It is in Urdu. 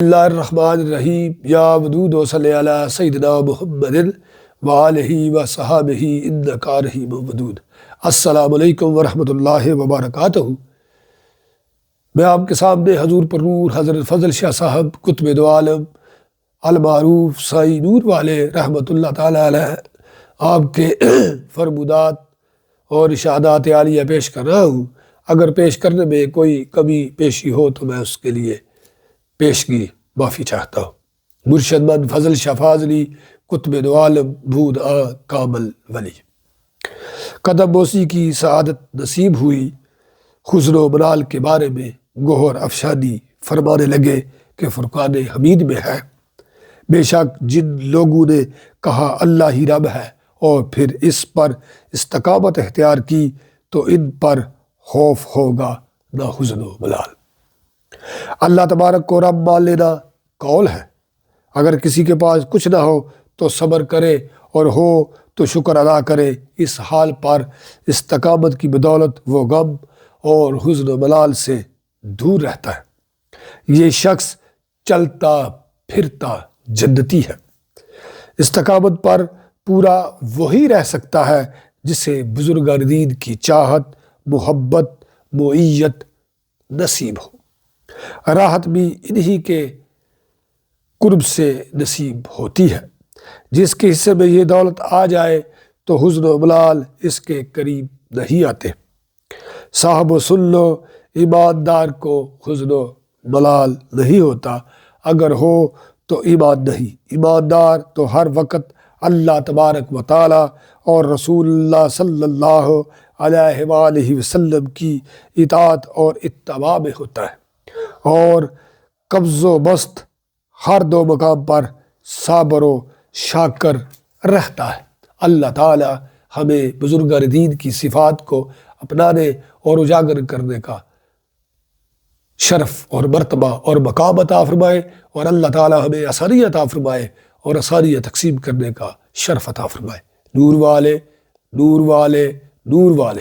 اللہ الرحمن الرحیم یا ودود و صلی علی سیدنا محمد وآلہ وصحابہ انکا رحیم ودود۔ السلام علیکم ورحمۃ اللہ وبرکاتہ۔ میں آپ کے سامنے حضور پر نور حضرت فضل شاہ صاحب قطب دو عالم المعروف سائی نور والے رحمۃ اللہ تعالی علیہ آپ کے فرمودات اور ارشادات عالیہ پیش کر رہا ہوں۔ اگر پیش کرنے میں کوئی کمی پیشی ہو تو میں اس کے لیے پیشگی معافی چاہتا ہوں۔ مرشد مند فضل شاہ فاضلی قطب دو عالم بود کامل ولی۔ قدم بوسی کی سعادت نصیب ہوئی، حزن و ملال کے بارے میں گوہر افشانی فرمانے لگے کہ فرقان حمید میں ہے۔ بے شک جن لوگوں نے کہا اللہ ہی رب ہے اور پھر اس پر استقامت اختیار کی تو ان پر خوف ہوگا نہ حزن و ملال۔ اللہ تبارک کو رب مان لینا قول ہے۔ اگر کسی کے پاس کچھ نہ ہو تو صبر کرے اور ہو تو شکر ادا کرے۔ اس حال پر استقامت کی بدولت وہ غم اور حزن و ملال سے دور رہتا ہے۔ یہ شخص چلتا پھرتا جنتی ہے۔ استقامت پر پورا وہی رہ سکتا ہے جسے بزرگان دین کی چاہت، محبت، معیت نصیب ہو۔ راحت بھی انہی کے قرب سے نصیب ہوتی ہے۔ جس کے حصے میں یہ دولت آ جائے تو حزن و ملال اس کے قریب نہیں آتے۔ صاحب و سن لو، ایماندار کو حزن و ملال نہیں ہوتا۔ اگر ہو تو ایمان نہیں۔ ایماندار تو ہر وقت اللہ تبارک و تعالی اور رسول اللہ صلی اللہ علیہ وآلہ وسلم کی اطاعت اور اتباع میں ہوتا ہے، اور قبض و بسط ہر دو مقام پر صابر و شاکر رہتا ہے۔ اللہ تعالی ہمیں بزرگان دین کی صفات کو اپنانے اور اجاگر کرنے کا شرف اور مرتبہ اور مقام عطا فرمائے، اور اللہ تعالی ہمیں آسانی عطا فرمائے اور آسانی تقسیم کرنے کا شرف عطا فرمائے۔ نور والے، نور والے، نور والے۔